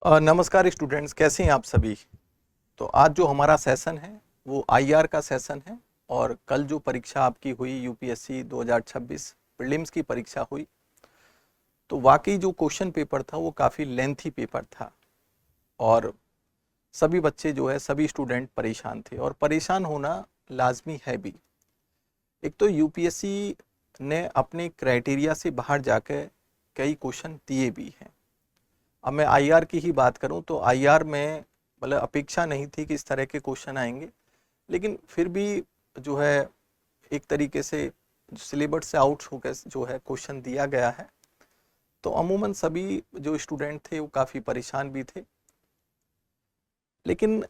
नमस्कार स्टूडेंट्स, कैसे हैं आप सभी। तो आज जो हमारा सेशन है वो आईआर का सेशन है। और कल जो परीक्षा आपकी हुई यूपीएससी 2026 प्रीलिम्स की परीक्षा हुई, तो वाकई जो क्वेश्चन पेपर था वो काफ़ी लेंथी पेपर था। और सभी बच्चे जो है, सभी स्टूडेंट परेशान थे और परेशान होना लाजमी है भी। एक तो यूपीएससी ने अपने क्राइटेरिया से बाहर जाकर कई क्वेश्चन दिए भी हैं। अब मैं आईआर की ही बात करूं तो आईआर में मतलब अपेक्षा नहीं थी कि इस तरह के क्वेश्चन आएंगे, लेकिन फिर भी जो है एक तरीके से सिलेबस से आउट होकर जो है क्वेश्चन दिया गया है। तो अमूमन सभी जो स्टूडेंट थे वो काफ़ी परेशान भी थे। लेकिन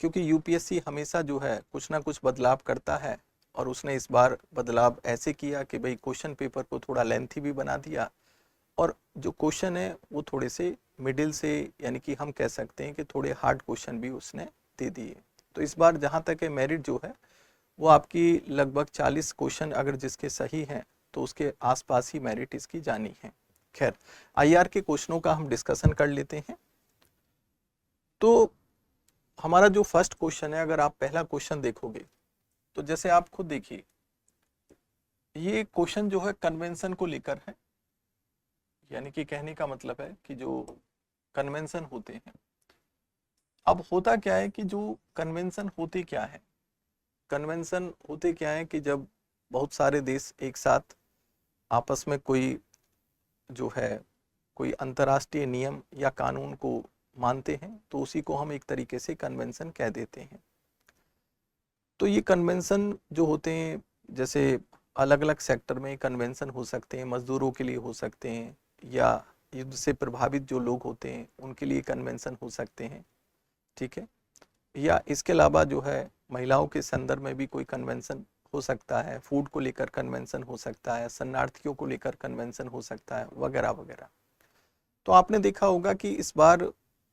क्योंकि यूपीएससी हमेशा जो है कुछ ना कुछ बदलाव करता है, और उसने इस बार बदलाव ऐसे किया कि भाई क्वेश्चन पेपर को थोड़ा लेंथी भी बना दिया, और जो क्वेश्चन है वो थोड़े से मिडिल से, यानी कि हम कह सकते हैं कि थोड़े हार्ड क्वेश्चन भी उसने दे दिए। तो इस बार जहाँ तक है मेरिट जो है वो आपकी लगभग 40 क्वेश्चन अगर जिसके सही हैं तो उसके आसपास ही मेरिट इसकी जानी है। खैर, आईआर के क्वेश्चनों का हम डिस्कशन कर लेते हैं। तो हमारा जो फर्स्ट क्वेश्चन है, अगर आप पहला क्वेश्चन देखोगे तो जैसे आप खुद देखिए, ये क्वेश्चन जो है कन्वेंशन को लेकर है। यानी कि कहने का मतलब है कि जो कन्वेंशन होते हैं, अब होता क्या है कि जो कन्वेंशन होते क्या है, कन्वेंशन होते क्या है कि जब बहुत सारे देश एक साथ आपस में कोई जो है कोई अंतर्राष्ट्रीय नियम या कानून को मानते हैं तो उसी को हम एक तरीके से कन्वेंशन कह देते हैं। तो ये कन्वेंशन जो होते हैं, जैसे अलग अलग सेक्टर में कन्वेंशन हो सकते हैं, मजदूरों के लिए हो सकते हैं, या युद्ध से प्रभावित जो लोग होते हैं उनके लिए कन्वेंशन हो सकते हैं। ठीक है। या इसके अलावा जो है महिलाओं के संदर्भ में भी कोई कन्वेंशन हो सकता है, फूड को लेकर कन्वेंशन हो सकता है, शरणार्थियों को लेकर कन्वेंशन हो सकता है, वगैरह वगैरह। तो आपने देखा होगा कि इस बार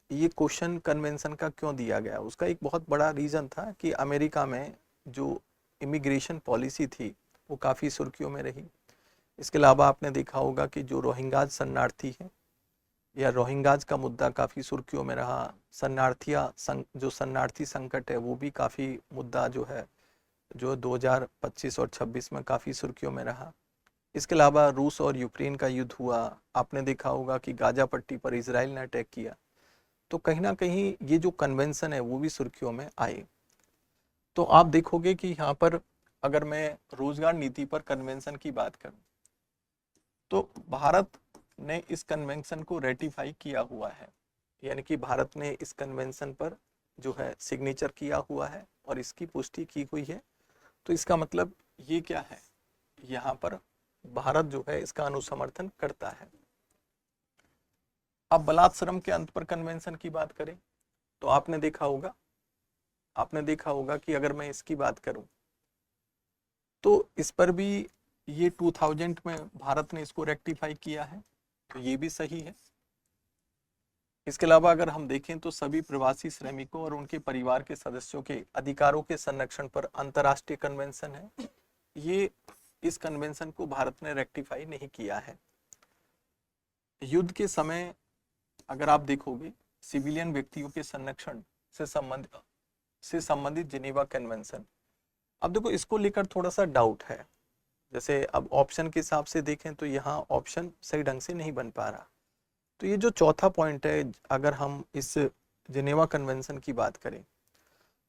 ये क्वेश्चन कन्वेंशन का क्यों दिया गया, उसका एक बहुत बड़ा रीज़न था कि अमेरिका में जो इमिग्रेशन पॉलिसी थी वो काफ़ी सुर्खियों में रही। इसके अलावा आपने देखा होगा कि जो रोहिंग्याज शरणार्थी हैं, या रोहिंग्याज का मुद्दा काफ़ी सुर्खियों में रहा। जो शरणार्थी संकट है वो भी काफ़ी मुद्दा जो है, जो 2025 और 26 में काफ़ी सुर्खियों में रहा। इसके अलावा रूस और यूक्रेन का युद्ध हुआ, आपने देखा होगा कि गाजा पट्टी पर इसराइल ने अटैक किया। तो कहीं ना कहीं ये जो कन्वेंशन है वो भी सुर्खियों में आए। तो आप देखोगे कि यहाँ पर अगर मैं रोजगार नीति पर कन्वेंशन की बात करूं, तो भारत ने इस कन्वेंशन को रेटिफाई किया हुआ है। यानी कि भारत ने इस कन्वेंशन पर जो है सिग्नेचर किया हुआ है और इसकी पुष्टि की हुई है। तो इसका मतलब ये क्या है, यहाँ पर भारत जो है इसका अनुसमर्थन करता है। अब बलात्श्रम के अंत पर कन्वेंशन की बात करें तो आपने देखा होगा कि अगर मैं इसकी बात करूं तो इस पर भी ये 2000 में भारत ने इसको रेक्टिफाई किया है, तो ये भी सही है। इसके अलावा अगर हम देखें तो सभी प्रवासी श्रमिकों और उनके परिवार के सदस्यों के अधिकारों के संरक्षण पर अंतर्राष्ट्रीय कन्वेंशन है, ये इस कन्वेंशन को भारत ने रेक्टिफाई नहीं किया है। युद्ध के समय अगर आप देखोगे सिविलियन व्यक्तियों के संरक्षण से संबंधित जिनेवा कन्वेंशन, अब देखो इसको लेकर थोड़ा सा डाउट है। जैसे अब ऑप्शन के हिसाब से देखें तो यहाँ ऑप्शन सही ढंग से नहीं बन पा रहा। तो ये जो चौथा पॉइंट है, अगर हम इस जिनेवा कन्वेंशन की बात करें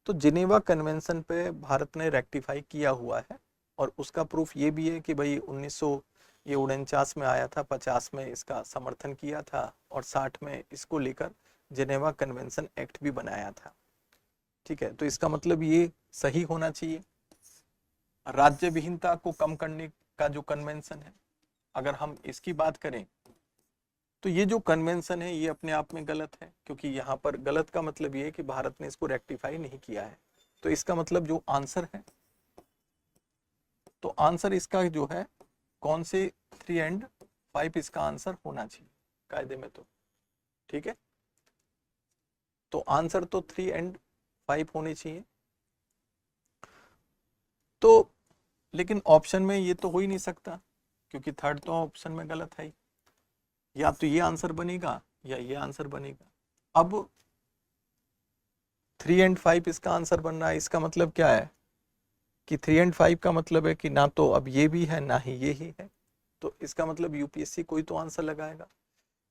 तो जिनेवा कन्वेंशन पे भारत ने रेक्टिफाई किया हुआ है, और उसका प्रूफ ये भी है कि भाई 1949 में आया था, 50 में इसका समर्थन किया था, और 60 में इसको लेकर जिनेवा कन्वेंशन एक्ट भी बनाया था। ठीक है, तो इसका मतलब ये सही होना चाहिए। राज्य विहीनता को कम करने का जो कन्वेंशन है, अगर हम इसकी बात करें तो ये जो कन्वेंशन है ये अपने आप में गलत है, क्योंकि यहाँ पर गलत का मतलब ये है कि भारत ने इसको रेक्टिफाई नहीं किया है। तो इसका मतलब जो आंसर है, तो आंसर इसका जो है कौन से 3 एंड 5 इसका आंसर होना चाहिए कायदे में। तो ठीक है, तो आंसर तो 3 एंड 5 होने चाहिए। तो लेकिन ऑप्शन में ये तो हो ही नहीं सकता, क्योंकि थर्ड तो ऑप्शन में गलत है ही। या तो ये आंसर बनेगा या ये आंसर बनेगा। अब 3 एंड 5 इसका आंसर बन रहा है। इसका मतलब क्या है कि 3 एंड 5 का मतलब है कि ना तो अब ये भी है ना ही ये ही है। तो इसका मतलब यूपीएससी कोई तो आंसर लगाएगा,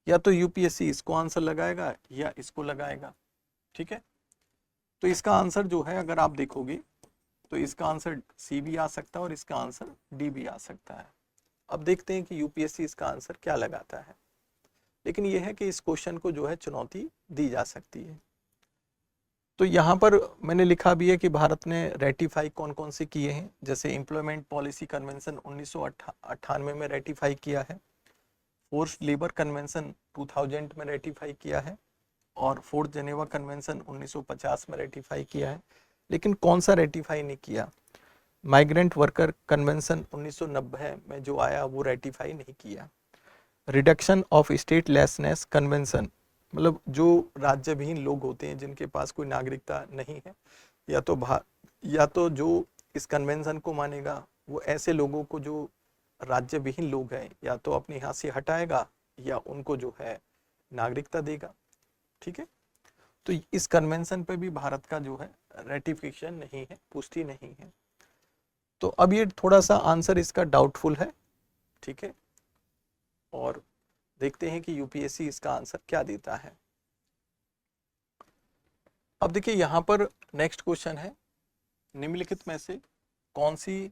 या तो यूपीएससी इसको आंसर लगाएगा या इसको लगाएगा। ठीक है, तो इसका आंसर जो है अगर आप देखोगे तो इसका आंसर सी भी आ सकता है और इसका आंसर डी भी आ सकता है। अब देखते हैं कि यूपीएससी इसका आंसर क्या लगाता है। लेकिन यह है कि इस क्वेश्चन को जो है चुनौती दी जा सकती है। तो यहाँ पर मैंने लिखा भी है कि भारत ने रेटिफाई कौन कौन से किए हैं। जैसे एम्प्लॉयमेंट पॉलिसी कन्वेंशन 1998 में रेटिफाई किया है, फोर्स्ड लेबर कन्वेंशन 2000 में रेटिफाई किया है, और फोर्थ जेनेवा कन्वेंशन 1950 में रेटिफाई किया है। लेकिन कौन सा रेटिफाई नहीं किया? माइग्रेंट वर्कर कन्वेंशन 1990 में जो आया वो रेटिफाई नहीं किया। रिडक्शन ऑफ स्टेटलेसनेस कन्वेंशन, मतलब जो राज्य विहीन लोग होते हैं जिनके पास कोई नागरिकता नहीं है, या तो जो इस कन्वेंशन को मानेगा वो ऐसे लोगों को जो राज्य विहीन लोग हैं या तो अपने यहाँ से हटाएगा या उनको जो है नागरिकता देगा। ठीक है, तो इस कन्वेंशन पे भी भारत का जो है रेटिफिकेशन नहीं है, पुष्टि नहीं है। तो अब ये थोड़ा सा आंसर इसका डाउटफुल है। ठीक है, और देखते हैं कि यूपीएससी इसका आंसर क्या देता है। अब देखिए यहाँ पर नेक्स्ट क्वेश्चन है, निम्नलिखित में से कौन सी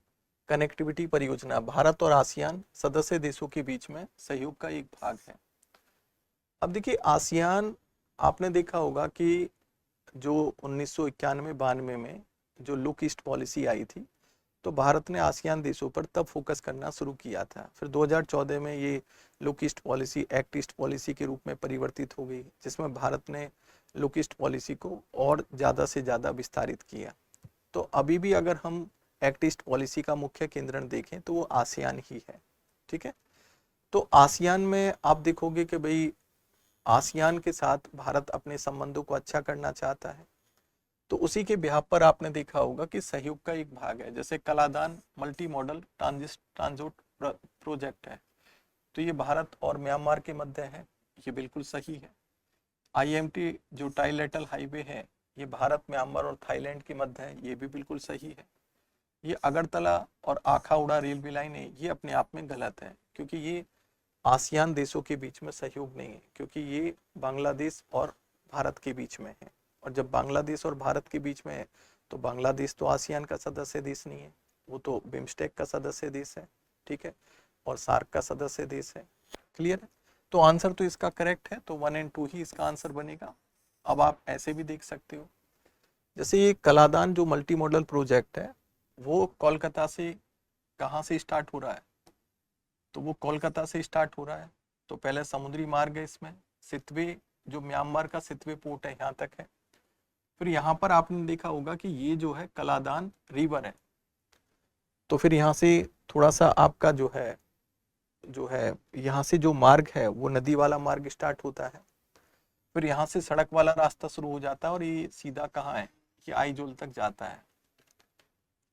कनेक्टिविटी परियोजना भारत और आसियान सदस्य देशों के बीच में सहयोग का एक भाग है? अब देखिए आसियान, आपने देखा होगा कि जो 1991-92 में जो लुक ईस्ट पॉलिसी आई थी, तो भारत ने आसियान देशों पर तब फोकस करना शुरू किया था। फिर 2014 में ये look east policy act east policy के रूप में परिवर्तित हो गई, जिसमें भारत ने लुक ईस्ट पॉलिसी को और ज़्यादा से ज़्यादा विस्तारित किया। तो अभी भी अगर हम एक्ट ईस्ट पॉलिसी का मुख्य केंद्रण देखें तो वो आसियान ही है। ठीक है, तो आसियान में आप देखोगे कि भाई आसियान के साथ भारत अपने संबंधों को अच्छा करना चाहता है। तो उसी के बिहाफ पर आपने देखा होगा कि सहयोग का एक भाग है, जैसे Kaladan multi modal transit project है, तो ये भारत और म्यांमार के मध्य है, ये बिल्कुल सही है। आईएमटी जो ट्राइलेटरल हाईवे है, ये भारत म्यांमार और थाईलैंड के मध्य है, ये भी बिल्कुल सही है। ये अगरतला और आखाउड़ा रेलवे लाइन है, ये अपने आप में गलत है, क्योंकि ये आसियान देशों के बीच में सहयोग नहीं है, क्योंकि ये बांग्लादेश और भारत के बीच में है। और जब बांग्लादेश और भारत के बीच में है तो बांग्लादेश तो आसियान का सदस्य देश नहीं है, वो तो बिम्स्टेक का सदस्य देश है। ठीक है, और सार्क का सदस्य देश है। क्लियर है, तो आंसर तो इसका करेक्ट है, तो 1 और 2 ही इसका आंसर बनेगा। अब आप ऐसे भी देख सकते हो, जैसे ये कलादान जो मल्टी मॉडल प्रोजेक्ट है वो कोलकाता से कहाँ से स्टार्ट हो रहा है? तो वो कोलकाता से स्टार्ट हो रहा है। तो पहले समुद्री मार्ग है, इसमें सितवे जो म्यांमार का सितवे पोर्ट है यहाँ तक है। फिर यहाँ पर आपने देखा होगा कि ये जो है कलादान रिवर है, तो फिर यहाँ से थोड़ा सा आपका जो है यहाँ से जो मार्ग है वो नदी वाला मार्ग स्टार्ट होता है। फिर यहाँ से सड़क वाला रास्ता शुरू हो जाता है और ये सीधा कहाँ है, ये आइजोल तक जाता है।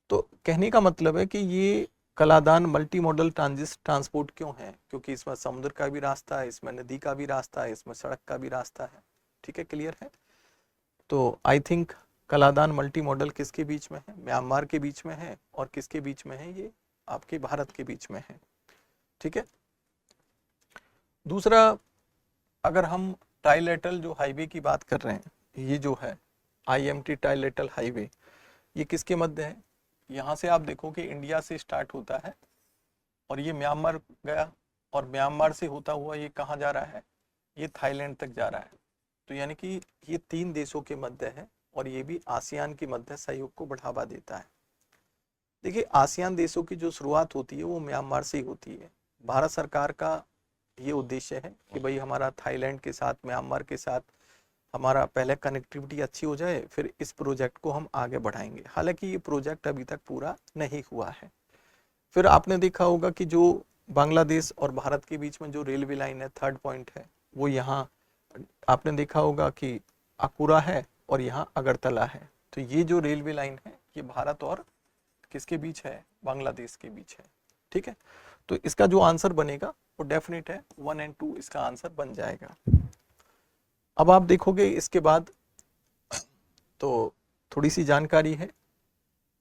तो कहने का मतलब है कि ये कलादान मल्टी मॉडल ट्रांसपोर्ट क्यों है? क्योंकि इसमें समुद्र का भी रास्ता है, इसमें नदी का भी रास्ता है, इसमें सड़क का भी रास्ता है। ठीक है, क्लियर है। तो I think Kaladan multi modal किसके बीच में है? म्यांमार के बीच में है, और किसके बीच में है? ये आपके भारत के बीच में है। ठीक है, दूसरा, अगर हम ट्राइलेटरल जो हाईवे की बात कर रहे हैं, ये जो है आईएमटी ट्राइलेटरल हाईवे, ये किसके मध्य है? यहाँ से आप देखो कि इंडिया से स्टार्ट होता है और ये म्यांमार गया, और म्यांमार से होता हुआ ये कहाँ जा रहा है? ये थाईलैंड तक जा रहा है। तो यानी कि ये 3 देशों के मध्य है, और ये भी आसियान के मध्य सहयोग को बढ़ावा देता है। देखिए आसियान देशों की जो शुरुआत होती है वो म्यांमार से ही होती है। भारत सरकार का ये उद्देश्य है कि भाई हमारा थाईलैंड के साथ, म्यांमार के साथ हमारा पहले कनेक्टिविटी अच्छी हो जाए, फिर इस प्रोजेक्ट को हम आगे बढ़ाएंगे। हालांकि ये प्रोजेक्ट अभी तक पूरा नहीं हुआ है। फिर आपने देखा होगा कि जो बांग्लादेश और भारत के बीच में जो रेलवे लाइन है, थर्ड पॉइंट है, वो यहाँ आपने देखा होगा कि अकुरा है और यहाँ अगरतला है। तो ये जो रेलवे लाइन है ये भारत और किसके बीच है? बांग्लादेश के बीच है। ठीक है, तो इसका जो आंसर बनेगा वो डेफिनेट है 1 और 2 इसका आंसर बन जाएगा। अब आप देखोगे इसके बाद तो थोड़ी सी जानकारी है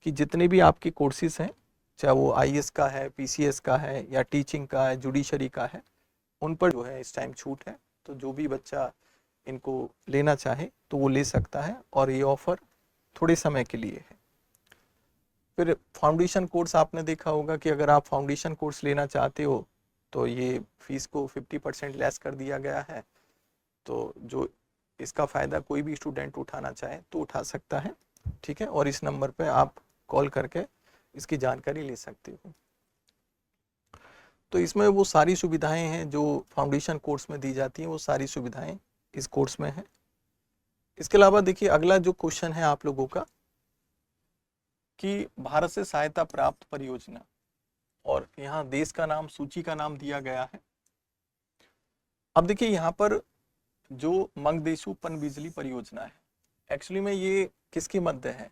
कि जितने भी आपके कोर्सेज हैं, चाहे वो आईएएस का है, पीसीएस का है, या टीचिंग का है, जुडिशरी का है, उन पर जो है इस टाइम छूट है। तो जो भी बच्चा इनको लेना चाहे तो वो ले सकता है, और ये ऑफर थोड़े समय के लिए है। फिर फाउंडेशन कोर्स आपने देखा होगा कि अगर आप फाउंडेशन कोर्स लेना चाहते हो तो ये फीस को 50% लेस कर दिया गया है। तो जो इसका फ़ायदा कोई भी स्टूडेंट उठाना चाहे तो उठा सकता है, ठीक है। और इस नंबर पे आप कॉल करके इसकी जानकारी ले सकते हो। तो इसमें वो सारी सुविधाएं हैं जो फाउंडेशन कोर्स में दी जाती हैं, वो सारी सुविधाएं इस कोर्स में हैं। इसके अलावा देखिए अगला जो क्वेश्चन है आप लोगों का कि भारत से सहायता प्राप्त परियोजना, और यहाँ देश का नाम, सूची का नाम दिया गया है। अब देखिए यहाँ पर जो मंगदेशु पनबिजली परियोजना है, एक्चुअली में ये किसके मध्य है?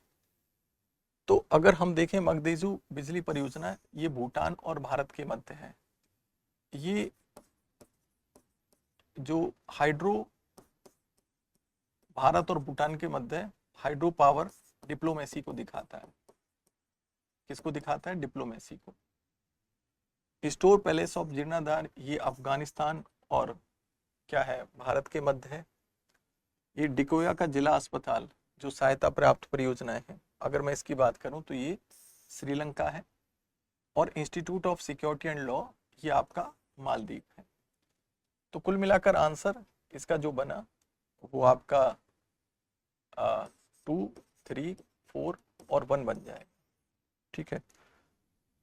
तो अगर हम देखें मंगदेशु बिजली परियोजना, ये भूटान और भारत के मध्य है। ये जो हाइड्रो, भारत और भूटान के मध्य हाइड्रो पावर डिप्लोमेसी को दिखाता है। किसको दिखाता है? डिप्लोमेसी को। स्टोर पैलेस ऑफ जीर्णोद्धार, ये अफगानिस्तान और क्या है, भारत के मध्य है। ये डिकोया का जिला अस्पताल जो सहायता प्राप्त परियोजनाएं हैं, अगर मैं इसकी बात करूं तो ये श्रीलंका है। और institute of security and law, ये आपका मालदीव है। तो कुल मिलाकर आंसर इसका जो बना वो आपका 2, 3, 4 और 1 बन जाएगा, ठीक है।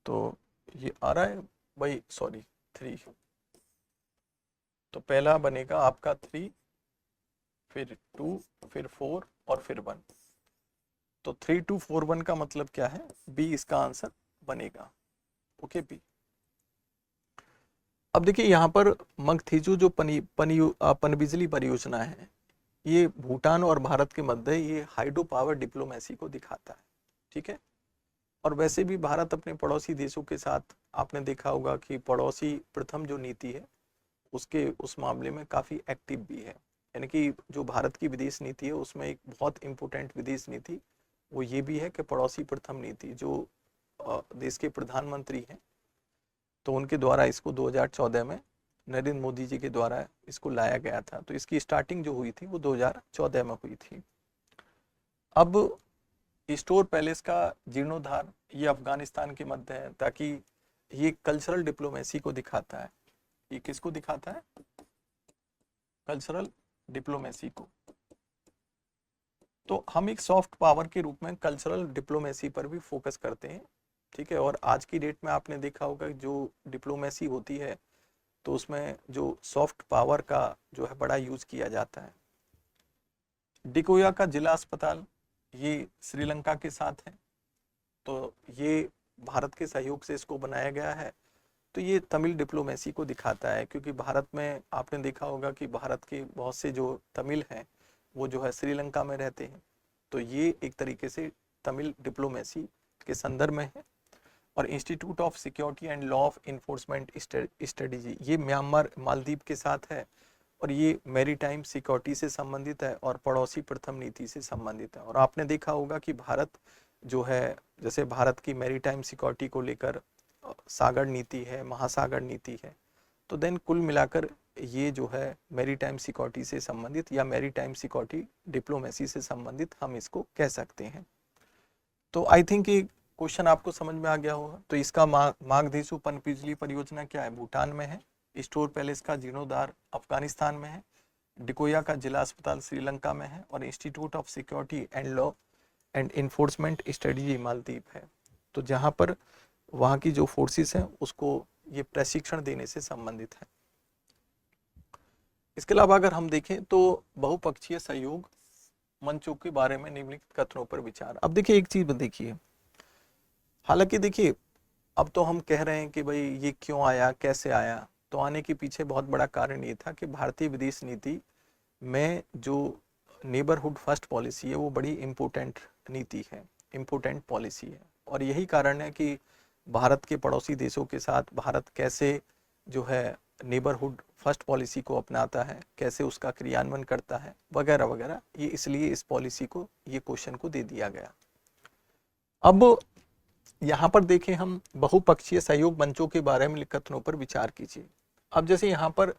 तो ये आ रहा है भाई, सॉरी 3। तो पहला बनेगा आपका 3, फिर 2, फिर 4 और फिर 1। तो 3, 2, 4, 1 का मतलब क्या है? बी इसका आंसर बनेगा। Okay B. अब देखिए यहाँ पर मंगथेजु जो पनबिजली परियोजना है, ये भूटान और भारत के मध्य ये हाइड्रो पावर डिप्लोमेसी को दिखाता है, ठीक है। और वैसे भी भारत अपने पड़ोसी देशों के साथ, आपने देखा होगा कि पड़ोसी प्रथम जो नीति है उसके उस मामले में काफ़ी एक्टिव भी है। यानी कि जो भारत की विदेश नीति है उसमें एक बहुत इम्पोर्टेंट विदेश नीति वो ये भी है कि पड़ोसी प्रथम नीति, जो देश के प्रधानमंत्री हैं तो उनके द्वारा इसको 2014 में नरेंद्र मोदी जी के द्वारा इसको लाया गया था। तो इसकी स्टार्टिंग जो हुई थी वो 2014 में हुई थी। अब स्टोर पैलेस का जीर्णोद्धार, ये अफगानिस्तान के मध्य है, ताकि ये कल्चरल डिप्लोमेसी को दिखाता है। ये किसको दिखाता है? कल्चरल डिप्लोमेसी को। तो हम एक सॉफ्ट पावर के रूप में कल्चरल डिप्लोमेसी पर भी फोकस करते हैं, ठीक है। और आज की डेट में आपने देखा होगा जो डिप्लोमेसी होती है तो उसमें जो सॉफ्ट पावर का जो है बड़ा यूज किया जाता है। डिकोया का जिला अस्पताल, ये श्रीलंका के साथ है। तो ये भारत के सहयोग से इसको बनाया गया है। तो ये तमिल डिप्लोमेसी को दिखाता है, क्योंकि भारत में आपने देखा होगा कि भारत के बहुत से जो तमिल हैं वो जो है श्रीलंका में रहते हैं। तो ये एक तरीके से तमिल डिप्लोमेसी के संदर्भ में है। और institute of security and law of enforcement strategy, ये म्यांमार, मालदीव के साथ है। और ये मैरीटाइम सिक्योरिटी से संबंधित है और पड़ोसी प्रथम नीति से संबंधित है। और आपने देखा होगा कि भारत जो है, जैसे भारत की मैरीटाइम सिक्योरिटी को लेकर सागर नीति है, महासागर नीति है। तो देन कुल मिलाकर ये जो है मैरीटाइम सिक्योरिटी से संबंधित या मैरीटाइम सिक्योरिटी डिप्लोमेसी से संबंधित हम इसको कह सकते हैं। तो आई थिंक ये क्वेश्चन आपको समझ में आ गया होगा। तो इसका मागधेशु पनबिजली परियोजना क्या है? भूटान में है। स्टोर पैलेस का जीर्णोद्धार अफगानिस्तान में है। डिकोया का जिला अस्पताल श्रीलंका में है। और institute of security and law and enforcement strategy Maldives है। तो जहाँ पर वहाँ की जो फोर्सेस हैं उसको ये प्रशिक्षण देने से संबंधित है। इसके अलावा अगर हम देखें तो बहुपक्षीय सहयोग मंचों के बारे में निम्नलिखित कथनों पर विचार। अब देखिए एक चीज देखिए, हालांकि देखिए अब तो हम कह रहे हैं कि भाई ये क्यों आया, कैसे आया। तो आने के पीछे बहुत बड़ा कारण ये था कि भारतीय विदेश नीति में जो नेबरहुड फर्स्ट पॉलिसी है वो बड़ी इम्पोर्टेंट नीति है, इम्पोर्टेंट पॉलिसी है। और यही कारण है कि भारत के पड़ोसी देशों के साथ भारत कैसे जो है नेबरहुड फर्स्ट पॉलिसी को अपनाता है, कैसे उसका क्रियान्वयन करता है, वगैरह वगैरह। ये इसलिए इस पॉलिसी को, ये क्वेश्चन को दे दिया गया। अब यहाँ पर देखें हम बहुपक्षीय सहयोग मंचों के बारे में कथनों पर विचार कीजिए। अब जैसे यहाँ पर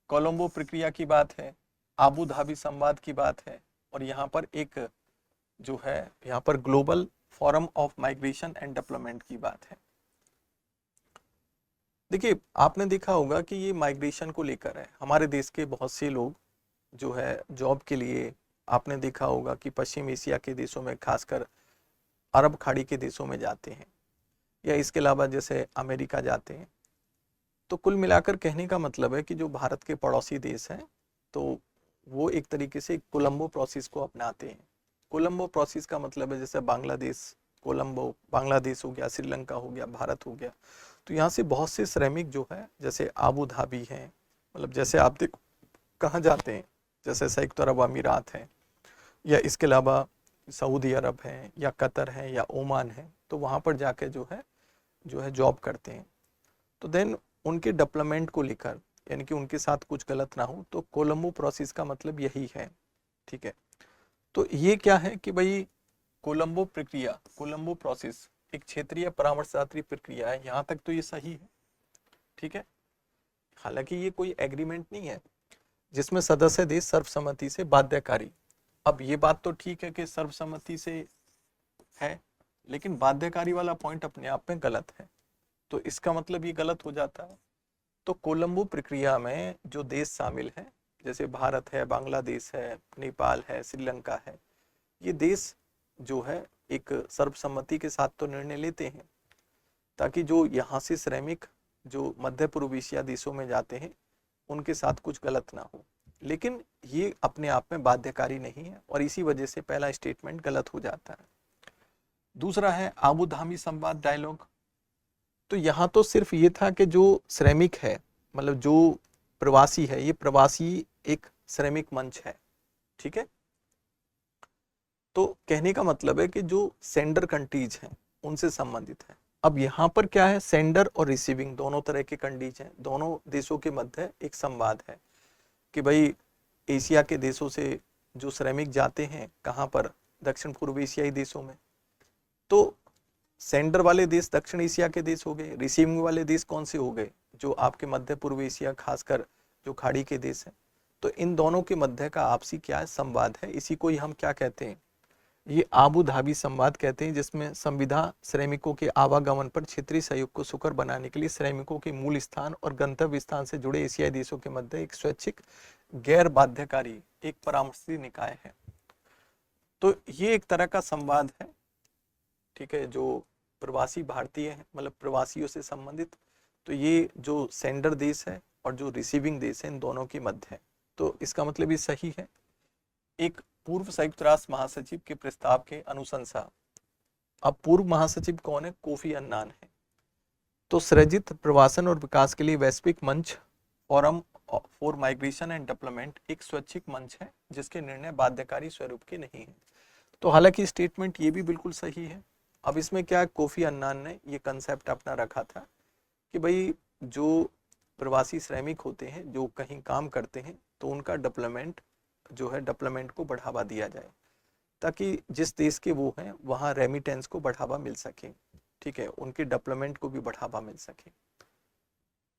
कोलंबो प्रक्रिया की बात है, आबू धाबी संवाद की बात है, और यहाँ पर एक जो है यहाँ पर global forum of migration and development की बात है। देखिए आपने देखा होगा कि ये माइग्रेशन को लेकर है। हमारे देश के बहुत से लोग जो है जॉब के लिए, आपने देखा होगा कि पश्चिम एशिया के देशों में, खासकर अरब खाड़ी के देशों में जाते हैं, या इसके अलावा जैसे अमेरिका जाते हैं। तो कुल मिलाकर कहने का मतलब है कि जो भारत के पड़ोसी देश हैं, तो वो एक तरीके से कोलंबो प्रोसेस को अपनाते हैं। कोलंबो प्रोसेस का मतलब है जैसे बांग्लादेश, कोलंबो बांग्लादेश हो गया, श्रीलंका हो गया, भारत हो गया। तो यहाँ से बहुत से श्रमिक जो है, जैसे आबू धाबी हैं, मतलब जैसे आप देखो कहाँ जाते हैं, जैसे संयुक्त अरब अमीरात हैं, या इसके अलावा सऊदी अरब हैं, या कतर हैं, या ओमान है, तो वहाँ पर जाके जो है जॉब करते हैं। तो देन उनके डेवलपमेंट को लेकर, यानी कि उनके साथ कुछ गलत ना हो, तो कोलंबो प्रोसेस का मतलब यही है। ठीक है, तो ये क्या है कि भाई कोलंबो प्रक्रिया, कोलंबो प्रोसेस एक क्षेत्रीय परामर्शदात्री प्रक्रिया है। यहाँ तक तो ये सही है। ठीक है, हालांकि ये कोई एग्रीमेंट नहीं है जिसमें सदस्य देश सर्वसम्मति से बाध्यकारी। अब ये बात तो ठीक है कि सर्वसम्मति से है, लेकिन बाध्यकारी वाला पॉइंट अपने आप में गलत है, तो इसका मतलब ये गलत हो जाता है। तो कोलंबो प्रक्रिया में जो देश शामिल है, जैसे भारत है, बांग्लादेश है, नेपाल है, श्रीलंका है, ये देश जो है एक सर्वसम्मति के साथ तो निर्णय लेते हैं, ताकि जो यहाँ से श्रमिक जो मध्य पूर्व एशिया देशों में जाते हैं उनके साथ कुछ गलत ना हो। लेकिन ये अपने आप में बाध्यकारी नहीं है, और इसी वजह से पहला स्टेटमेंट गलत हो जाता है। दूसरा है आबू धाबी संवाद डायलॉग। तो यहाँ तो सिर्फ ये था कि जो श्रमिक है, मतलब जो प्रवासी है, ये प्रवासी एक श्रमिक मंच है। ठीक है, तो कहने का मतलब है कि जो सेंडर कंट्रीज हैं उनसे संबंधित है। अब यहाँ पर क्या है, सेंडर और रिसीविंग दोनों तरह के कंट्रीज हैं, दोनों देशों के मध्य एक संवाद है कि भाई एशिया के देशों से जो श्रमिक जाते हैं कहाँ पर, दक्षिण पूर्व एशियाई देशों में, तो सेंडर वाले देश दक्षिण एशिया के देश हो गए, रिसीविंग वाले देश कौन से हो गए, जो आपके मध्य पूर्व एशिया, खासकर जो खाड़ी के देश हैं। तो इन दोनों के मध्य का आपसी क्या है, संवाद है। इसी को ही हम क्या कहते हैं, ये आबू धाबी संवाद कहते हैं, जिसमें संविदा श्रमिकों के आवागमन पर क्षेत्रीय सहयोग को सुकर बनाने के लिए श्रमिकों के मूल स्थान और गंतव्य स्थान से जुड़े एशियाई देशों के मध्य एक स्वैच्छिक गैर बाध्यकारी एक परामर्शी निकाय है। तो ये एक तरह का संवाद है। ठीक है, जो प्रवासी भारतीय हैं, मतलब प्रवासियों से संबंधित, तो ये जो सेंडर देश है और जो रिसीविंग देश है, इन दोनों के मध्य है। तो इसका मतलब ये सही है। एक पूर्व संयुक्त राष्ट्र महासचिव के प्रस्ताव के अनुशंसा। अब पूर्व महासचिव कौन है, कोफी अन्नान है। तो सृजित प्रवासन और विकास के लिए वैश्विक मंच forum for migration and development एक स्वैच्छिक मंच है जिसके निर्णय बाध्यकारी स्वरूप के नहीं है। तो हालांकि स्टेटमेंट ये भी बिल्कुल सही है। अब इसमें क्या है, कोफी अन्नान ने ये कंसेप्ट अपना रखा था कि भाई जो प्रवासी श्रमिक होते हैं जो कहीं काम करते हैं, तो उनका डेवलपमेंट जो है, डेवलपमेंट को बढ़ावा दिया जाए, ताकि जिस देश के वो हैं वहाँ रेमिटेंस को बढ़ावा मिल सके। ठीक है, उनके डेवलपमेंट को भी बढ़ावा मिल सके।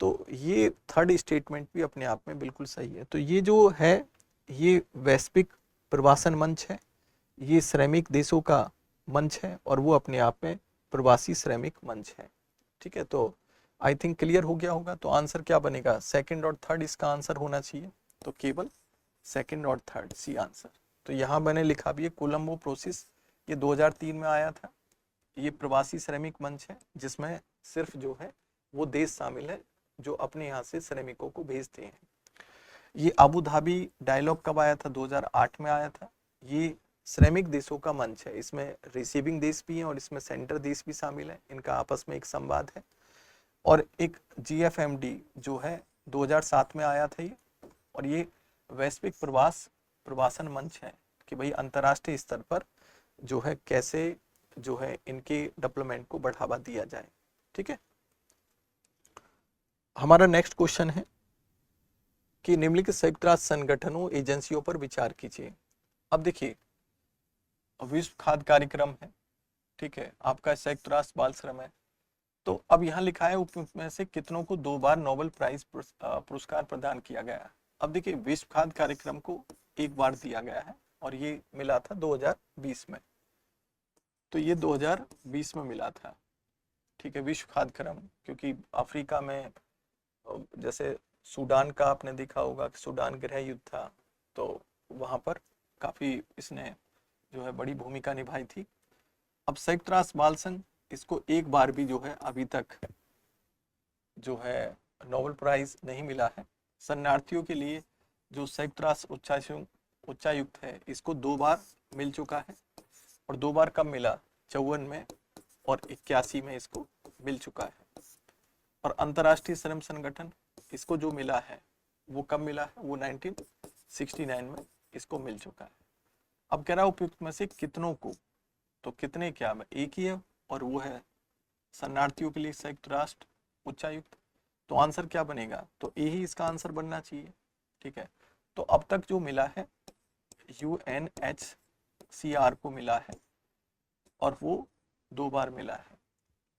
तो ये थर्ड स्टेटमेंट भी अपने आप में बिल्कुल सही है। तो ये जो है, ये वैश्विक प्रवासन मंच है, ये श्रमिक देशों का मंच है, और वो अपने आप में प्रवासी श्रमिक मंच है। ठीक है, तो आई थिंक क्लियर हो गया होगा। तो आंसर क्या बनेगा, सेकंड और थर्ड इसका आंसर होना चाहिए। तो केवल सेकंड और थर्ड, सी आंसर। तो यहाँ मैंने लिखा भी है कोलंबो प्रोसेस, ये 2003 में आया था। ये प्रवासी श्रमिक मंच है जिसमें सिर्फ जो है वो देश शामिल है जो अपने यहाँ से श्रमिकों को भेजते हैं। ये अबू धाबी डायलॉग कब आया था, 2008 में आया था। ये श्रमिक देशों का मंच है, इसमें रिसीविंग देश भी हैं और इसमें सेंटर देश भी शामिल है, इनका आपस में एक संवाद है। और एक GFMD जो है 2007 में आया था ये, और ये वैश्विक प्रवासन मंच है कि भाई अंतर्राष्ट्रीय स्तर पर जो है कैसे जो है इनके डेवलपमेंट को बढ़ावा दिया जाए। ठीक है, हमारा नेक्स्ट क्वेश्चन है कि निम्नलिखित संयुक्त राष्ट्र संगठनों एजेंसियों पर विचार कीजिए। अब देखिए, विश्व खाद्य कार्यक्रम है, ठीक है, आपका संयुक्त राष्ट्र बाल श्रम है। तो अब यहाँ लिखा है उपयुक्त से कितनों को 2 बार नोबेल प्राइज पुरस्कार प्रदान किया गया। अब देखिए, विश्व खाद्य कार्यक्रम को 1 बार दिया गया है और ये मिला था 2020 में। तो ये 2020 में मिला था, ठीक है, विश्व खाद्य कार्यक्रम, क्योंकि अफ्रीका में जैसे सूडान का आपने देखा होगा कि सूडान गृह युद्ध था, तो वहां पर काफी इसने जो है बड़ी भूमिका निभाई थी। अब संयुक्त राष्ट्र बाल संघ, इसको 1 बार भी जो है अभी तक जो है नोबेल प्राइज नहीं मिला है। शरणार्थियों के लिए जो संयुक्त राष्ट्र उच्चायुक्त है, इसको 2 बार मिल चुका है। और 2 बार कब मिला? 54 में और 81 में इसको मिल चुका है। और अंतर्राष्ट्रीय श्रम संगठन, इसको जो मिला है वो कब मिला है? वो 1969 में इसको मिल चुका है। अब कह रहा है उपयुक्त में से कितनों को, तो कितने क्या में, एक ही है और वो है शरणार्थियों के लिए संयुक्त राष्ट्र उच्चायुक्त। तो आंसर क्या बनेगा? तो ए ही इसका आंसर बनना चाहिए, ठीक है। तो अब तक जो मिला है UNHCR को मिला है और वो 2 बार मिला है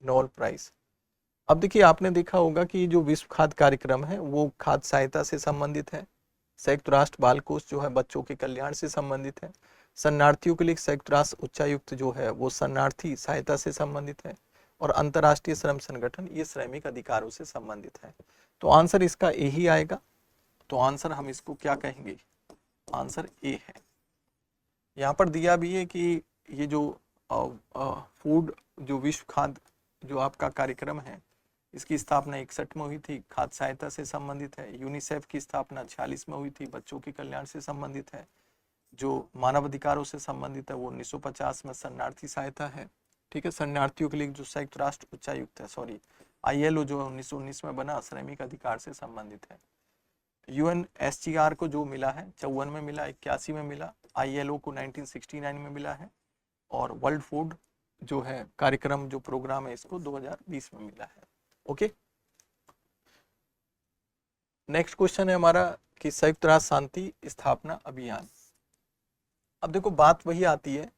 नोबेल प्राइज। अब देखिए, आपने देखा होगा कि जो विश्व खाद्य कार्यक्रम है वो खाद्य सहायता से संबंधित है। संयुक्त राष्ट्र बाल कोष जो है बच्चों के कल्याण से संबंधित है। शरणार्थियों के लिए संयुक्त राष्ट्र उच्चायुक्त जो है वो शरणार्थी सहायता से संबंधित है। और अंतर्राष्ट्रीय श्रम संगठन ये श्रमिक अधिकारों से संबंधित है। तो आंसर इसका ए ही आएगा। तो आंसर हम इसको क्या कहेंगे? आंसर ए है। यहाँ पर दिया भी है कि ये जो फूड जो विश्व खाद्य जो आपका कार्यक्रम है, इसकी स्थापना 61 में हुई थी, खाद्य सहायता से संबंधित है। यूनिसेफ की स्थापना 46 में हुई थी, बच्चों के कल्याण से संबंधित है। जो मानव अधिकारों से संबंधित है वो 1950 में शरणार्थी सहायता है, ठीक है। शरणार्थियों के लिए जो संयुक्त राष्ट्र उच्चायुक्त है, सॉरी ILO जो 1919 में बना, श्रमिक अधिकार से संबंधित है। UNHCR को जो मिला है 54 में मिला, 81 में मिला। ILO को 1969 में मिला है। और वर्ल्ड फूड जो है कार्यक्रम जो प्रोग्राम है, इसको 2020 में मिला है। ओके, नेक्स्ट क्वेश्चन है हमारा कि संयुक्त राष्ट्र शांति स्थापना अभियान। अब देखो, बात वही आती है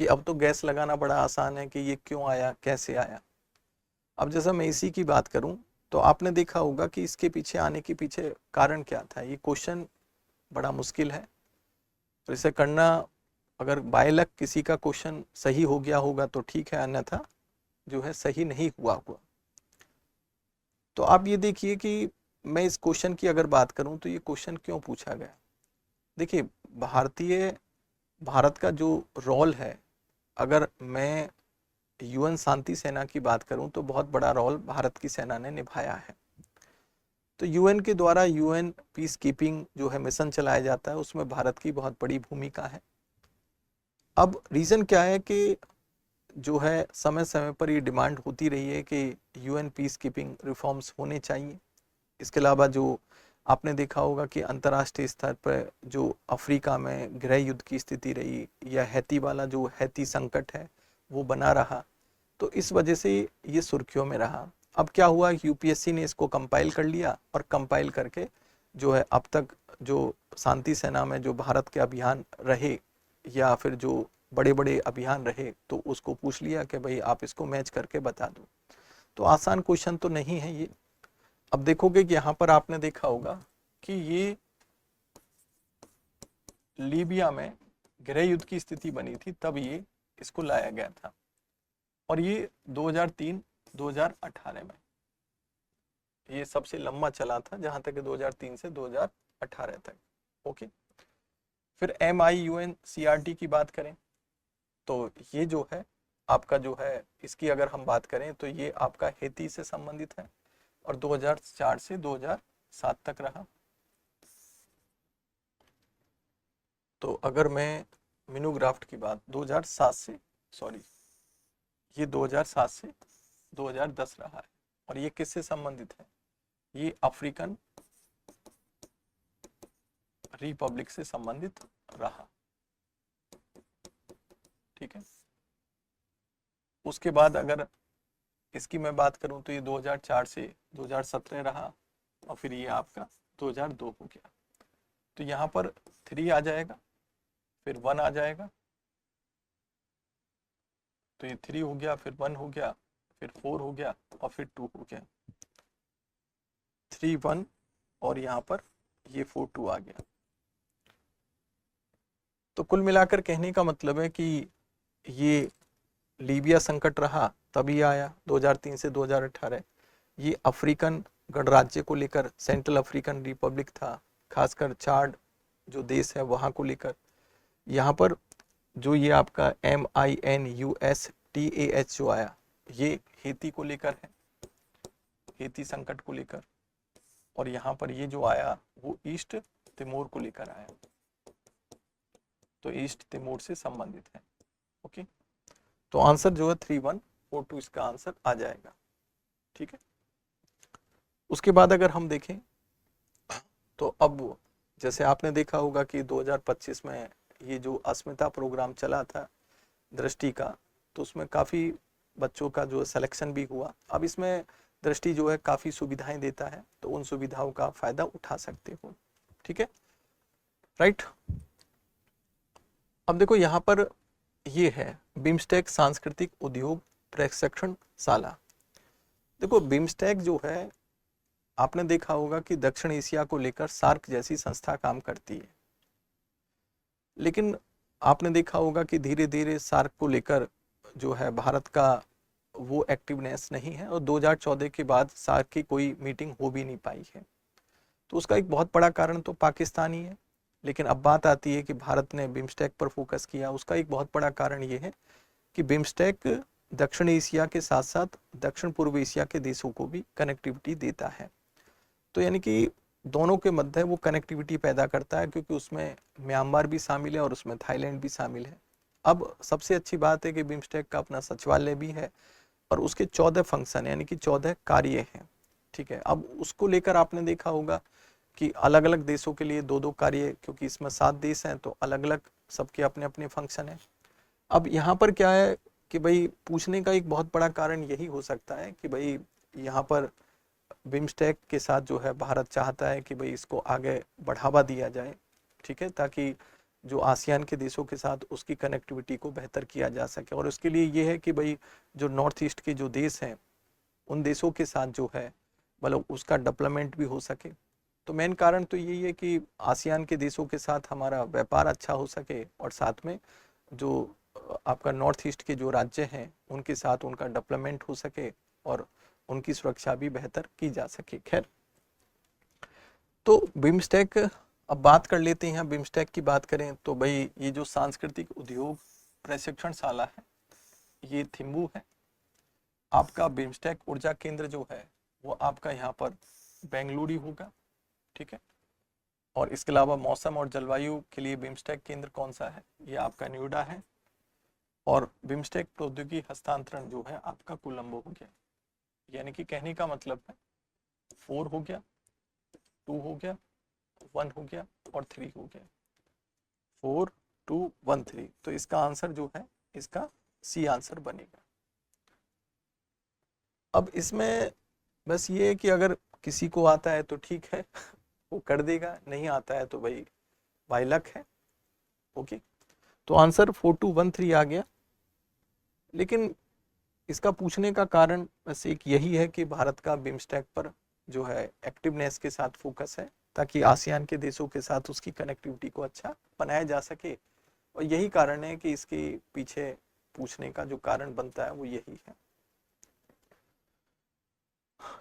कि अब तो गैस लगाना बड़ा आसान है कि ये क्यों आया, कैसे आया। अब जैसा मैं इसी की बात करूं तो आपने देखा होगा कि इसके पीछे आने के पीछे कारण क्या था। ये क्वेश्चन बड़ा मुश्किल है और इसे करना, अगर बाय लक किसी का क्वेश्चन सही हो गया होगा तो ठीक है, अन्यथा जो है सही नहीं हुआ। तो आप ये देखिए कि मैं इस क्वेश्चन की अगर बात करूं तो ये क्वेश्चन क्यों पूछा गया। देखिए, भारत का जो रोल है, अगर मैं UN शांति सेना की बात करूं तो बहुत बड़ा रोल भारत की सेना ने निभाया है। तो UN के द्वारा UN पीस कीपिंग जो है मिशन चलाया जाता है, उसमें भारत की बहुत बड़ी भूमिका है। अब रीजन क्या है कि जो है समय समय पर ये डिमांड होती रही है कि UN पीस कीपिंग रिफॉर्म्स होने चाहिए। इसके अलावा जो आपने देखा होगा कि अंतर्राष्ट्रीय स्तर पर जो अफ्रीका में गृह युद्ध की स्थिति रही, या हैती वाला जो हैती संकट है वो बना रहा, तो इस वजह से ये सुर्खियों में रहा। अब क्या हुआ, UPSC ने इसको कंपाइल कर लिया और कंपाइल करके जो है अब तक जो शांति सेना में जो भारत के अभियान रहे या फिर जो बड़े बड़े अभियान रहे, तो उसको पूछ लिया कि भाई आप इसको मैच करके बता दो। तो आसान क्वेश्चन तो नहीं है ये। अब देखोगे कि यहाँ पर आपने देखा होगा कि ये लीबिया में गृह युद्ध की स्थिति बनी थी, तब ये इसको लाया गया था। और ये 2003-2018 में ये सबसे लंबा चला था, जहां तक 2003 से 2018 तक। ओके, फिर MIUNCRT की बात करें तो ये जो है आपका जो है, इसकी अगर हम बात करें तो ये आपका हैती से संबंधित है और 2004 से 2007 तक रहा। तो अगर मैं मिनोग्राफ्ट की बात 2007 से, सॉरी ये 2007 से 2010 रहा है। और ये किससे संबंधित है? ये अफ्रीकन रिपब्लिक से संबंधित रहा, ठीक है। उसके बाद अगर इसकी मैं बात करूं तो ये 2004 से 2017 रहा और फिर ये आपका 2002 हो गया। तो यहाँ पर 3 आ जाएगा, फिर 1 आ जाएगा, तो ये 3 हो गया, फिर 1 हो गया, फिर 4 हो गया और फिर 2 हो गया। 3 1 और यहाँ पर ये 4 2 आ गया। तो कुल मिलाकर कहने का मतलब है कि ये लीबिया संकट रहा तभी आया 2003 से 2018। ये अफ्रीकन गणराज्य को लेकर, सेंट्रल अफ्रीकन रिपब्लिक था, खासकर चाड जो देश है वहां को लेकर। यहाँ पर जो ये आपका MINUSTAH जो आया, ये हेती को लेकर है, हेती संकट को लेकर। और यहाँ पर ये जो आया वो ईस्ट तिमोर को लेकर आया, तो ईस्ट तिमोर से संबंधित है। ओके, तो आंसर जो है 3142 इसका आंसर आ जाएगा। ठीक है, उसके बाद अगर हम देखें तो अब जैसे आपने देखा होगा कि 2025 में ये जो अस्मिता प्रोग्राम चला था दृष्टि का, तो उसमें काफ़ी बच्चों का जो सिलेक्शन भी हुआ। अब इसमें दृष्टि जो है काफ़ी सुविधाएं देता है, तो उन सुविधाओं का फ़ायदा उठा सकते हो। ठीक है, राइट। अब देखो यहाँ पर ये है बिम्स्टेक सांस्कृतिक उद्योग प्रशिक्षणशाला। देखो बिम्स्टेक जो है, आपने देखा होगा कि दक्षिण एशिया को लेकर सार्क जैसी संस्था काम करती है, लेकिन आपने देखा होगा कि धीरे धीरे सार्क को लेकर जो है भारत का वो एक्टिवनेस नहीं है, और 2014 के बाद सार्क की कोई मीटिंग हो भी नहीं पाई है। तो उसका एक बहुत बड़ा कारण तो पाकिस्तान ही है। लेकिन अब बात आती है कि भारत ने बिम्स्टेक पर फोकस किया, उसका एक बहुत बड़ा कारण ये है कि बिम्स्टेक दक्षिण एशिया के साथ साथ दक्षिण पूर्व एशिया के देशों को भी कनेक्टिविटी देता है। तो यानी कि दोनों के मध्य वो कनेक्टिविटी पैदा करता है, क्योंकि उसमें म्यांमार भी शामिल है और उसमें थाईलैंड भी शामिल है। अब सबसे अच्छी बात है कि बिम्स्टेक का अपना सचिवालय भी है और उसके 14 फंक्शन यानी कि 14 कार्य हैं। ठीक है, अब उसको लेकर आपने देखा होगा कि अलग अलग देशों के लिए 2-2 कार्य, क्योंकि इसमें 7 देश हैं तो अलग अलग सबके अपने अपने फंक्शन हैं। अब यहाँ पर क्या है कि भाई पूछने का एक बहुत बड़ा कारण यही हो सकता है कि भाई यहाँ पर बिम्स्टेक के साथ जो है भारत चाहता है कि भाई इसको आगे बढ़ावा दिया जाए। ठीक है, ताकि जो आसियान के देशों के साथ उसकी कनेक्टिविटी को बेहतर किया जा सके। और उसके लिए ये है कि भाई जो नॉर्थ ईस्ट के जो देश हैं उन देशों के साथ जो है मतलब उसका डेवलपमेंट भी हो सके। तो मेन कारण तो यही है कि आसियान के देशों के साथ हमारा व्यापार अच्छा हो सके और साथ में जो आपका नॉर्थ ईस्ट के जो राज्य हैं उनके साथ उनका डेवलपमेंट हो सके और उनकी सुरक्षा भी बेहतर की जा सके। खैर, तो बिम्स्टेक अब बात कर लेते हैं। बिम्स्टेक की बात करें तो भाई ये जो सांस्कृतिक उद्योग प्रशिक्षणशाला है ये थिम्बू है। आपका बिम्स्टेक ऊर्जा केंद्र जो है वो आपका यहाँ पर बेंगलुरु होगा। ठीक है, और इसके अलावा मौसम और जलवायु के लिए बिम्स्टेक केंद्र कौन सा है, ये आपका नोएडा है। और बिम्स्टेक प्रौद्योगिकी हस्तांतरण जो है आपका कोलंबो हो गया। यानी कि कहने का मतलब है 4 हो गया, 2 हो गया, 1 हो गया और 3 हो गया। 4 2 1 3, तो इसका आंसर जो है इसका सी आंसर बनेगा। अब इसमें बस ये है कि अगर किसी को आता है तो ठीक है वो कर देगा, नहीं आता है तो भाई बाय लक है। ओके, तो आंसर 4213 आ गया। लेकिन इसका पूछने का कारण बस एक यही है कि भारत का बिम्स्टेक पर जो है एक्टिवनेस के साथ फोकस है, ताकि आसियान के देशों के साथ उसकी कनेक्टिविटी को अच्छा बनाया जा सके। और यही कारण है कि इसके पीछे पूछने का जो कारण बनता है वो यही है।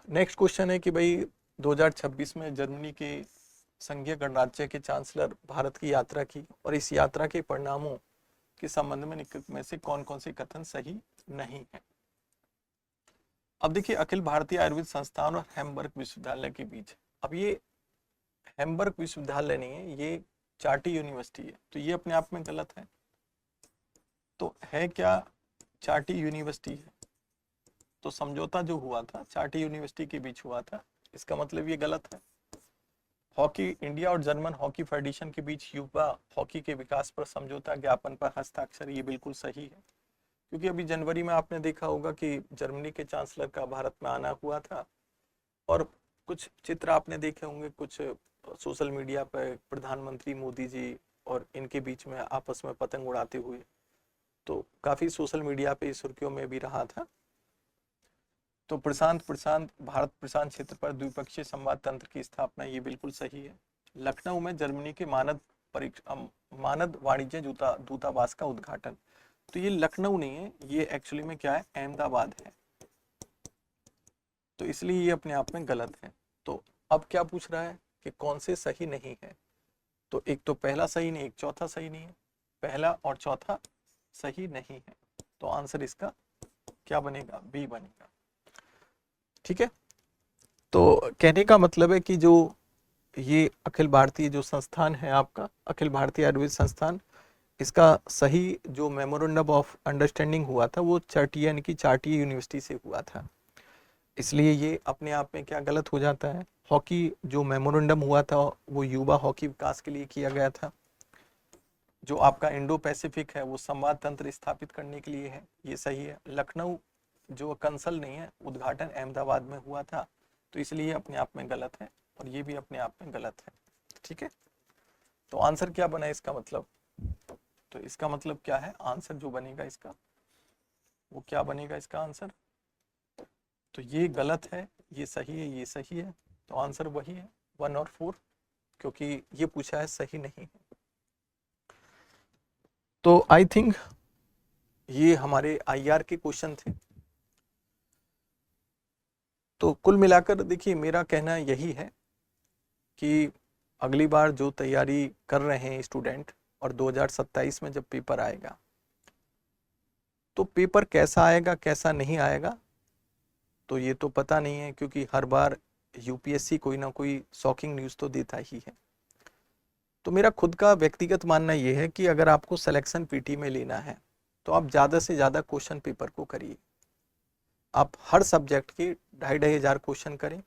नेक्स्ट क्वेश्चन है कि भाई 2026 में जर्मनी के संघीय गणराज्य के चांसलर भारत की यात्रा की और इस यात्रा के परिणामों के संबंध में निम्नलिखित में से कौन कौन से कथन सही नहीं है। अब देखिए, अखिल भारतीय आयुर्वेद संस्थान और हैम्बर्ग विश्वविद्यालय के बीच, अब ये हैम्बर्ग विश्वविद्यालय नहीं है, ये चार्टी यूनिवर्सिटी है, तो ये अपने आप में गलत है। तो है क्या, चार्टी यूनिवर्सिटी है, तो समझौता जो हुआ था चार्टी यूनिवर्सिटी के बीच हुआ था, इसका मतलब ये गलत है। हॉकी इंडिया और जर्मन हॉकी फेडरेशन के बीच युवा हॉकी के विकास पर समझौता ज्ञापन पर हस्ताक्षर, ये बिल्कुल सही है। क्योंकि अभी जनवरी में आपने देखा होगा कि जर्मनी के चांसलर का भारत में आना हुआ था, और कुछ चित्र आपने देखे होंगे कुछ सोशल मीडिया पर प्रधानमंत्री मोदी जी और इनके बीच में आपस में पतंग उड़ाते हुए, तो काफी सोशल मीडिया पे सुर्खियों में भी रहा था। तो प्रशांत प्रशांत भारत प्रशांत क्षेत्र पर द्विपक्षीय संवाद तंत्र की स्थापना, ये बिल्कुल सही है। लखनऊ में जर्मनी के मानद वाणिज्य दूतावास का उद्घाटन, तो ये लखनऊ नहीं है, ये एक्चुअली में क्या है, अहमदाबाद है, तो इसलिए ये अपने आप में गलत है। तो अब क्या पूछ रहा है कि कौन से सही नहीं है, तो एक तो पहला सही नहीं, एक चौथा सही नहीं है, पहला और चौथा सही नहीं है, तो आंसर इसका क्या बनेगा, बी बनेगा। ठीक है, तो कहने का मतलब है कि जो ये अखिल भारतीय जो संस्थान है आपका, अखिल भारतीय आयुर्वेद संस्थान, इसका सही जो मेमोरेंडम ऑफ अंडरस्टैंडिंग हुआ था वो चार्टियन की चार्टिया यूनिवर्सिटी से हुआ था, इसलिए ये अपने आप में क्या गलत हो जाता है। हॉकी जो मेमोरेंडम हुआ था वो युवा हॉकी विकास के लिए किया गया था। जो आपका इंडो पैसिफिक है वो संवाद तंत्र स्थापित करने के लिए है, ये सही है। लखनऊ जो कंसल नहीं है, उद्घाटन अहमदाबाद में हुआ था, तो इसलिए अपने आप में गलत है, और ये भी अपने आप में गलत है। ठीक है, तो आंसर क्या बना इसका मतलब, तो इसका मतलब क्या है, आंसर जो बनेगा इसका वो क्या बनेगा इसका आंसर, तो ये गलत है, ये सही है, ये सही है, तो आंसर वही है 1 और 4, क्योंकि ये पूछा है सही नहीं है। तो आई थिंक ये हमारे आईआर के क्वेश्चन थे। तो कुल मिलाकर देखिए मेरा कहना यही है कि अगली बार जो तैयारी कर रहे हैं स्टूडेंट, और 2027 में जब पेपर आएगा, तो पेपर कैसा आएगा कैसा नहीं आएगा तो ये तो पता नहीं है, क्योंकि हर बार यूपीएससी कोई ना कोई शॉकिंग न्यूज़ तो देता ही है। तो मेरा खुद का व्यक्तिगत मानना ये है कि अगर आपको सिलेक्शन पीटी में लेना है तो आप ज़्यादा से ज़्यादा क्वेश्चन पेपर को करिए। आप हर सब्जेक्ट के 2,500 क्वेश्चन करें,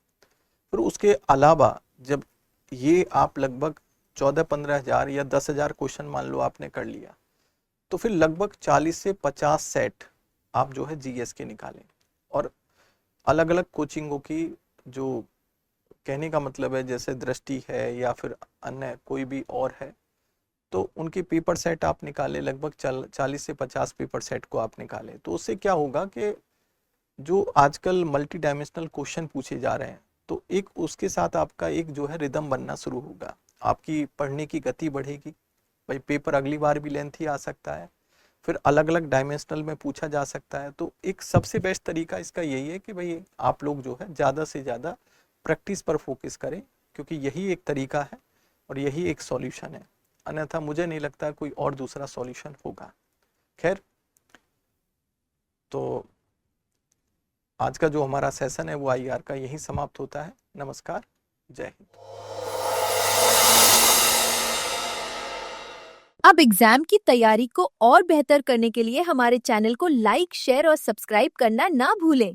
फिर उसके अलावा जब ये आप लगभग 14-15 हज़ार या 10,000 क्वेश्चन मान लो आपने कर लिया, तो फिर लगभग 40 से 50 सेट आप जो है जीएस के निकालें, और अलग अलग कोचिंगों की, जो कहने का मतलब है जैसे दृष्टि है या फिर अन्य कोई भी और है, तो उनके पेपर सेट आप निकालें, लगभग 40 से 50 पेपर सेट को आप निकालें। तो उससे क्या होगा कि जो आजकल मल्टी डायमेंशनल क्वेश्चन पूछे जा रहे हैं, तो एक उसके साथ आपका एक जो है रिदम बनना शुरू होगा, आपकी पढ़ने की गति बढ़ेगी। भाई पेपर अगली बार भी लेंथी आ सकता है, फिर अलग अलग डायमेंशनल में पूछा जा सकता है, तो एक सबसे बेस्ट तरीका इसका यही है कि भाई आप लोग जो है ज़्यादा से ज़्यादा प्रैक्टिस पर फोकस करें, क्योंकि यही एक तरीका है और यही एक सॉल्यूशन है, अन्यथा मुझे नहीं लगता कोई और दूसरा सॉल्यूशन होगा। खैर, तो आज का जो हमारा सेशन है वो आईआर का यही समाप्त होता है। नमस्कार, जय हिंद। अब एग्जाम की तैयारी को और बेहतर करने के लिए हमारे चैनल को लाइक, शेयर और सब्सक्राइब करना ना भूलें।